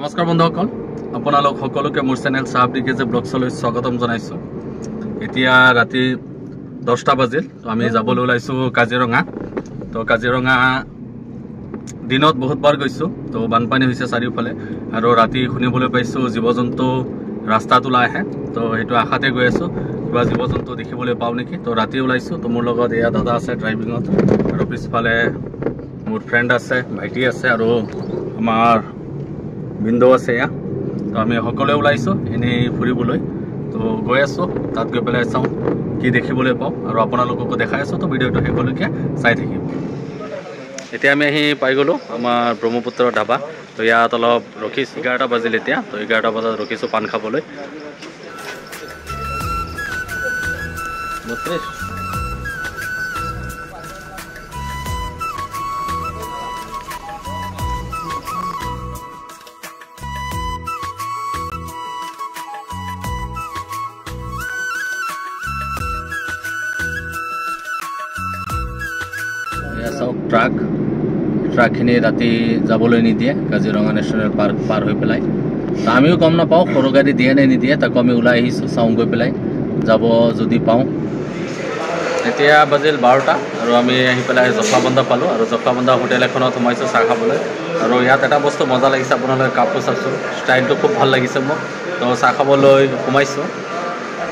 নমস্কাৰ বন্ধুসকল, আপোনালোক সকলোকে মোৰ চেনেল চাহাবডিকেজে ব্লগছলৈ স্বাগতম জনাইছোঁ। এতিয়া ৰাতি 10টা বাজিল। তো আমি যাবলৈ ওলাইছোঁ কাজিৰঙা। তো কাজিৰঙা দিনত বহুতবাৰ গৈছোঁ। তো বানপানী হৈছে চাৰিওফালে আৰু ৰাতি শুনিবলৈ পাইছোঁ জীৱ জন্তু ৰাস্তাত ওলাই আহে। তো সেইটো আশাতে গৈ আছোঁ, কিবা জীৱ জন্তু দেখিবলৈ পাওঁ নেকি। তো ৰাতি ওলাইছোঁ। তো মোৰ লগত এয়া দাদা আছে ড্ৰাইভিঙত, আৰু পিছফালে মোৰ ফ্ৰেণ্ড আছে, ভাইটি আছে, আৰু আমাৰ বিন্দু আছে। এয়া তো আমি সকলোৱে ওলাইছোঁ এনেই ফুৰিবলৈ। তো গৈ আছোঁ, তাত গৈ পেলাই চাওঁ কি দেখিবলৈ পাওঁ, আৰু আপোনালোককো দেখাই আছোঁ। তো ভিডিঅ'টো শেষলৈকে চাই থাকিব। এতিয়া আমি আহি পাই গ'লোঁ আমাৰ ব্ৰহ্মপুত্ৰ ধাবা। তো ইয়াত অলপ ৰখিছোঁ। 11টা বাজিল এতিয়া। তো 11টা বজাত ৰখিছোঁ পাণ খাবলৈ। চাওক ট্ৰাকখিনি ৰাতি যাবলৈ নিদিয়ে কাজিৰঙা নেশ্যনেল পাৰ্ক পাৰ হৈ পেলাই। তো আমিও গম নাপাওঁ সৰু গাড়ী দিয়ে নে নিদিয়ে, তাকো আমি ওলাই আহিছোঁ চাওঁ গৈ পেলাই যাব যদি পাওঁ। এতিয়া বাজিল 12টা, আৰু আমি আহি পেলাই জখলাবন্ধা পালোঁ, আৰু জখলাবন্ধা হোটেল এখনত সোমাইছোঁ চাহ খাবলৈ। আৰু ইয়াত এটা বস্তু মজা লাগিছে, আপোনালোকে কাপটো চাইছোঁ, ষ্টাইলটো খুব ভাল লাগিছে মোক। তো চাহ খাবলৈ সোমাইছোঁ।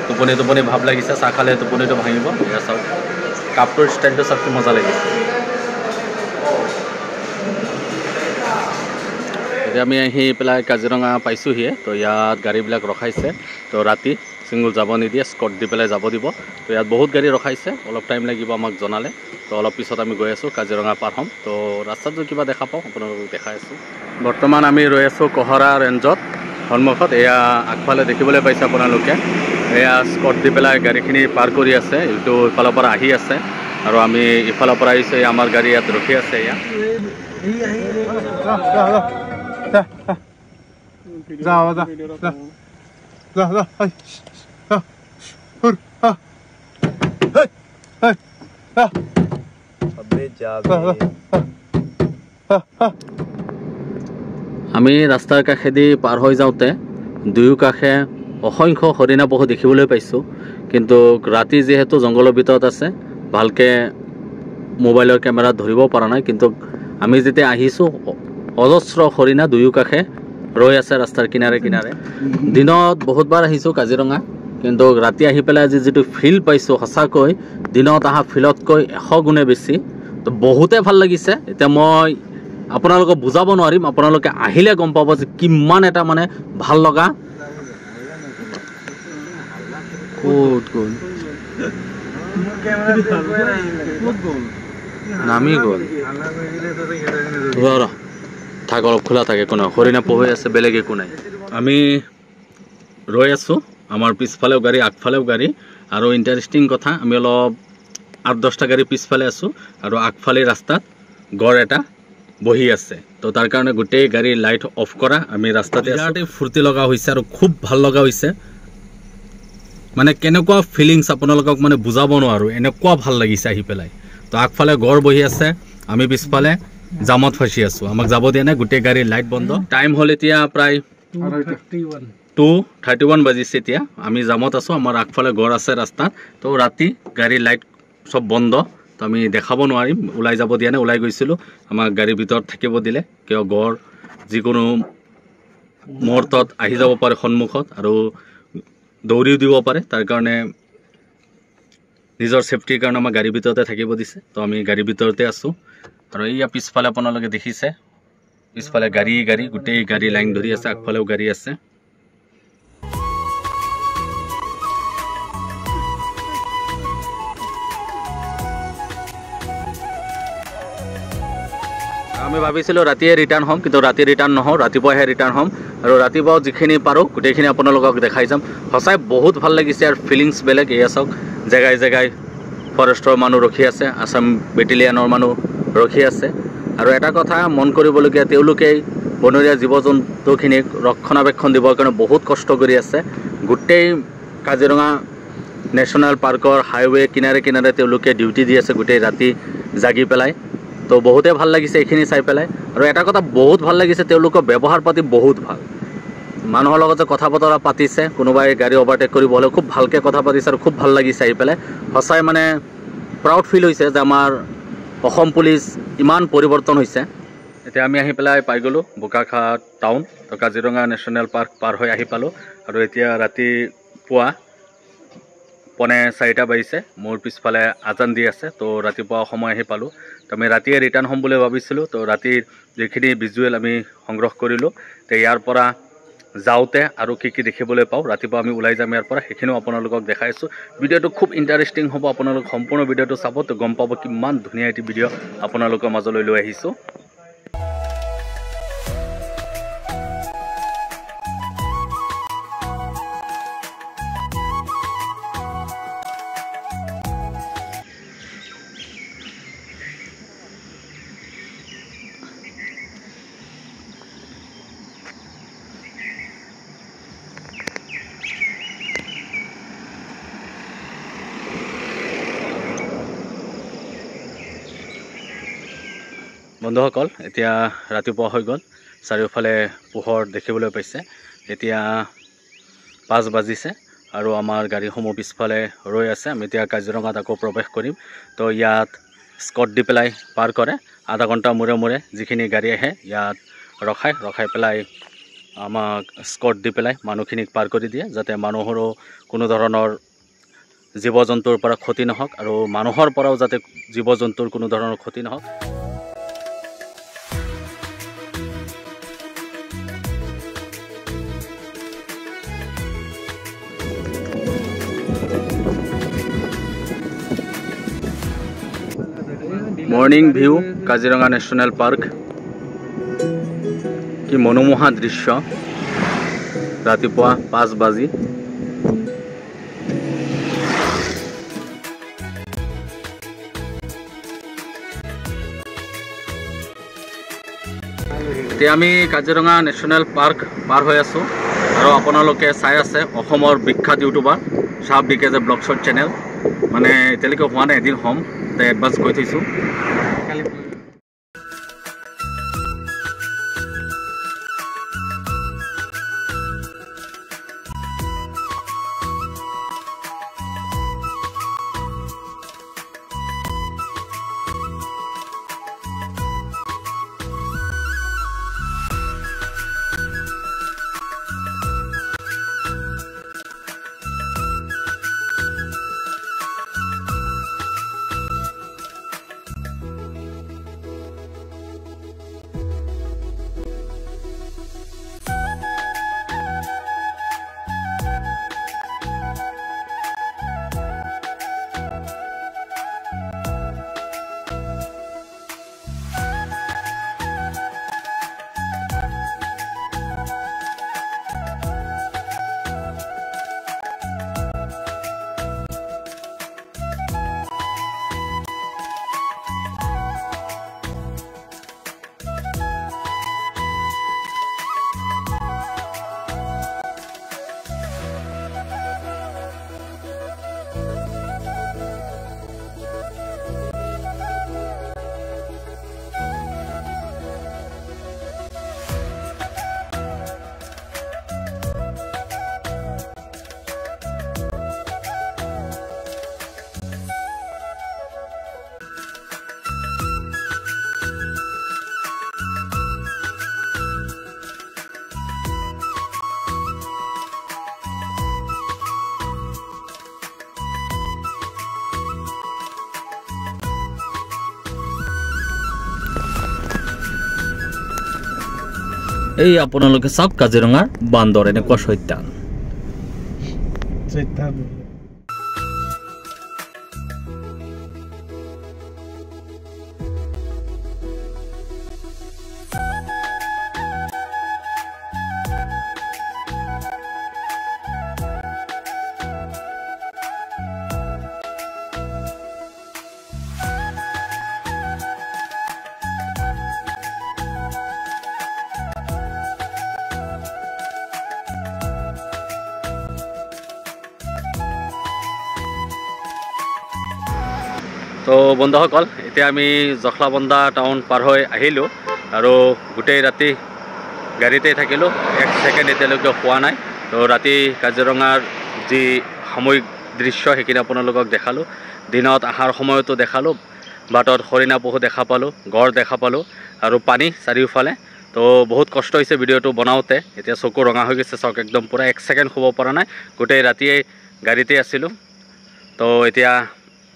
টোপনি ভাৱ লাগিছে, চাহ খালে টোপনিটো ভাঙিব। এয়া চাওক কাপটোৰ ষ্টাইলটো চাওকচোন, মজা লাগিছে। এতিয়া আমি আহি পেলাই কাজিৰঙা পাইছোঁহিয়ে। তো ইয়াত গাড়ীবিলাক ৰখাইছে। তো ৰাতি ছিংগুল যাব নিদিয়ে, স্কট দি পেলাই যাব দিব। তো ইয়াত বহুত গাড়ী ৰখাইছে, অলপ টাইম লাগিব আমাক জনালে। তো অলপ পিছত আমি গৈ আছোঁ, কাজিৰঙা পাৰ হ'ম। তো ৰাস্তাত যদি কিবা দেখা পাওঁ আপোনালোকক দেখাই আছোঁ। বৰ্তমান আমি ৰৈ আছোঁ কহৰা ৰেঞ্জত সন্মুখত। এয়া আগফালে দেখিবলৈ পাইছে আপোনালোকে, এয়া স্কট দি পেলাই গাড়ীখিনি পাৰ কৰি আছে। এইটো ইফালৰ পৰা আহি আছে, আৰু আমি ইফালৰ পৰা আহিছোঁ। আমাৰ গাড়ী ইয়াত ৰখি আছে। এয়া আমি ৰাস্তাৰ কাষেদি পাৰ হৈ যাওঁতে দুয়ো কাষে অসংখ্য হৰিণা পহু দেখিবলৈ পাইছোঁ। কিন্তু ৰাতি যিহেতু জংঘলৰ ভিতৰত আছে, ভালকৈ মোবাইলৰ কেমেৰাত ধৰিব পৰা নাই। কিন্তু আমি যেতিয়া আহিছোঁ অজস্ৰ হৰিণা দুয়ো কাষে ৰৈ আছে ৰাস্তাৰ কিনাৰে কিনাৰে। দিনত বহুতবাৰ আহিছোঁ কাজিৰঙা, কিন্তু ৰাতি আহি পেলাই আজি যিটো ফিল পাইছোঁ, সঁচাকৈ দিনত অহা ফিলতকৈ 100 গুণে বেছি। তো বহুতেই ভাল লাগিছে। এতিয়া মই আপোনালোকক বুজাব নোৱাৰিম, আপোনালোকে আহিলে গম পাব যে কিমান এটা মানে ভাল লগা। নামি গ'ল, থাক অলপ খোলা থাকে, একো নাই। হৰিণা পহু আছে, বেলেগ একো নাই। আমি ৰৈ আছোঁ, আমাৰ পিছফালেও গাড়ী আগফালেও গাড়ী। আৰু ইণ্টাৰেষ্টিং কথা, আমি অলপ 8-10টা গাড়ী পিছফালে আছোঁ, আৰু আগফালে ৰাস্তাত গড় এটা বহি আছে। তো তাৰ কাৰণে গোটেই গাড়ী লাইট অফ কৰা, আমি ৰাস্তাতে ফূৰ্তি লগা হৈছে, আৰু খুব ভাল লগা হৈছে। মানে কেনেকুৱা ফিলিংছ আপোনালোকক মানে বুজাব নোৱাৰোঁ, এনেকুৱা ভাল লাগিছে আহি পেলাই। তো আগফালে গড় বহি আছে, আমি পিছফালে জামত ফাঁচি আছোঁ, আমাক যাব দিয়া নাই, গোটেই গাড়ীৰ লাইট বন্ধ। টাইম হ'ল এতিয়া প্ৰায় 2:31 বাজিছে। এতিয়া আমি জামত আছোঁ, আমাৰ আগফালে গড় আছে ৰাস্তাত। তো ৰাতি গাড়ীৰ লাইট চব বন্ধ। তো আমি দেখাব নোৱাৰিম, ওলাই যাব দিয়া নাই। ওলাই গৈছিলোঁ, আমাক গাড়ীৰ ভিতৰত থাকিব দিলে, কিয় গড় যিকোনো মুহূৰ্তত আহি যাব পাৰে সন্মুখত, আৰু দৌৰিও দিব পাৰে। তাৰ কাৰণে নিজৰ ছেফটিৰ কাৰণে আমাক গাড়ীৰ ভিতৰতে থাকিব দিছে। তো আমি গাড়ীৰ ভিতৰতে আছোঁ। আৰু এইয়া পিছফালে আপোনালোকে দেখিছে, পিছফালে গাড়ী গোটেই গাড়ী লাইন ধৰি আছে, আগফালেও গাড়ী আছে। আমি ভাবিছিলোঁ ৰাতিয়ে ৰিটাৰ্ণ হ'ম, কিন্তু ৰাতি ৰিটাৰ্ণ নহওঁ, ৰাতিপুৱাহে ৰিটাৰ্ণ হ'ম। আৰু ৰাতিপুৱা যিখিনি পাৰোঁ গোটেইখিনি আপোনালোকক দেখাই যাম। সঁচাই বহুত ভাল লাগিছে, আৰু ফিলিংছ বেলেগ। এয়া চাওক, জেগাই ফৰেষ্টৰ মানুহ ৰখি আছে, আছাম বেটেলিয়ানৰ মানুহ ৰখি আছে। আৰু এটা কথা মন কৰিবলগীয়া, তেওঁলোকেই বনৰীয়া জীৱ জন্তুখিনিক ৰক্ষণাবেক্ষণ দিবৰ কাৰণে বহুত কষ্ট কৰি আছে। গোটেই কাজিৰঙা নেশ্যনেল পাৰ্কৰ হাইৱে কিনাৰে কিনাৰে তেওঁলোকে ডিউটি দি আছে গোটেই ৰাতি জাগি পেলাই। তো বহুতে ভাল লাগিছে এইখিনি চাই পেলাই আৰু এটা কথা বহুত ভাল লাগিছে তেওঁলোকৰ ব্যৱহাৰ পাতি বহুত ভাল মানুহৰ লগত কথা বতৰা পাতিছে কোনোবাই গাড়ী অভাৰটেক কৰিব হ'লে খুব ভালকৈ কথা পাতিছে আৰু খুব ভাল লাগিছে আহি পেলাই সঁচাই মানে প্ৰাউড ফিল হৈছে যে আমাৰ অসম পুলিচ ইমান পৰিৱৰ্তন হৈছে এতিয়া আমি আহি পেলাই পাই গ'লোঁ বোকাখাট টাউন তো কাজিৰঙা নেশ্যনেল পাৰ্ক পাৰ হৈ আহি পালোঁ আৰু এতিয়া ৰাতিপুৱা 4:30 বাজিছে মোৰ পিছফালে আজান দি আছে তো ৰাতিপুৱা সময় আহি পালোঁ তো আমি ৰাতিয়ে ৰিটাৰ্ণ হ'ম বুলি ভাবিছিলোঁ তো ৰাতিৰ যিখিনি ভিজুৱেল আমি সংগ্ৰহ কৰিলোঁ তো ইয়াৰ পৰা যাওঁতে আৰু কি কি দেখিবলৈ পাওঁ ৰাতিপুৱা আমি ওলাই যাম ইয়াৰ পৰা সেইখিনিও আপোনালোকক দেখাই আছোঁ ভিডিঅ'টো খুব ইণ্টাৰেষ্টিং হ'ব আপোনালোক সম্পূৰ্ণ ভিডিঅ'টো চাব তো গম পাব কিমান ধুনীয়া এটি ভিডিঅ' আপোনালোকৰ মাজলৈ লৈ আহিছোঁ বন্ধুসকল এতিয়া ৰাতিপুৱা হৈ গ'ল চাৰিওফালে পোহৰ দেখিবলৈ পাইছে এতিয়া 5 বাজিছে আৰু আমাৰ গাড়ীসমূহ পিছফালে ৰৈ আছে আমি এতিয়া কাজিৰঙাত আকৌ প্ৰৱেশ কৰিম তো ইয়াত স্কট দি পেলাই পাৰ কৰে আধা ঘণ্টা মূৰে মূৰে যিখিনি গাড়ী আহে ইয়াত ৰখাই পেলাই আমাক স্কট দি পেলাই মানুহখিনিক পাৰ কৰি দিয়ে যাতে মানুহৰো কোনো ধৰণৰ জীৱ জন্তুৰ পৰা ক্ষতি নহওক আৰু মানুহৰ পৰাও যাতে জীৱ জন্তুৰ কোনো ধৰণৰ ক্ষতি নহওক morning view Kaziranga national park কি মনোমোহা দৃশ্য ৰাতিপুৱা 5 বাজি এতিয়া আমি কাজিৰঙা নেশ্যনেল পাৰ্ক পাৰ হৈ আছোঁ আৰু আপোনালোকে চাই আছে অসমৰ বিখ্যাত ইউটিউবাৰ সাপ ডিকেজে ব্লগ শ্বট চেনেল মানে এতিয়ালৈকে হোৱা নাই এদিন হ'ম এডভান্স কৈ থৈছোঁ এই আপোনালোকে চাওক কাজিৰঙাৰ বান্দৰ এনেকুৱা সৈতান তো বন্ধুসকল এতিয়া আমি জখলাবন্ধা টাউন পাৰ হৈ আহিলোঁ আৰু গোটেই ৰাতি গাড়ীতে থাকিলোঁ, 1 ছেকেণ্ড এতিয়ালৈকে হোৱা নাই। তো ৰাতি কাজিৰঙাৰ যি সাময়িক দৃশ্য সেইখিনি আপোনালোকক দেখালোঁ। দিনত অহাৰ সময়তো দেখালোঁ, বাটত হৰিণা পহু দেখা পালোঁ, গড় দেখা পালোঁ আৰু পানী চাৰিওফালে। তো বহুত কষ্ট হৈছে ভিডিঅ'টো বনাওঁতে, এতিয়া চকু ৰঙা হৈ গৈছে চাওক, একদম পূৰা 1 ছেকেণ্ড শুব পৰা নাই, গোটেই ৰাতিয়ে গাড়ীতে আছিলোঁ। তো এতিয়া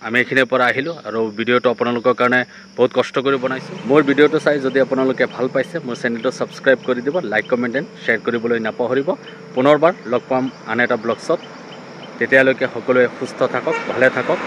আমি এইখিনিৰ পৰা আহিলোঁ আৰু ভিডিঅ'টো আপোনালোকৰ কাৰণে বহুত কষ্ট কৰি বনাইছোঁ। মোৰ ভিডিঅ'টো চাই যদি আপোনালোকে ভাল পাইছে মোৰ চেনেলটো ছাবস্ক্ৰাইব কৰি দিব, লাইক কমেণ্ট এণ্ড শ্বেয়াৰ কৰিবলৈ নাপাহৰিব। পুনৰবাৰ লগ পাম আন এটা ব্লগছত, তেতিয়ালৈকে সকলোৱে সুস্থ থাকক, ভালে থাকক।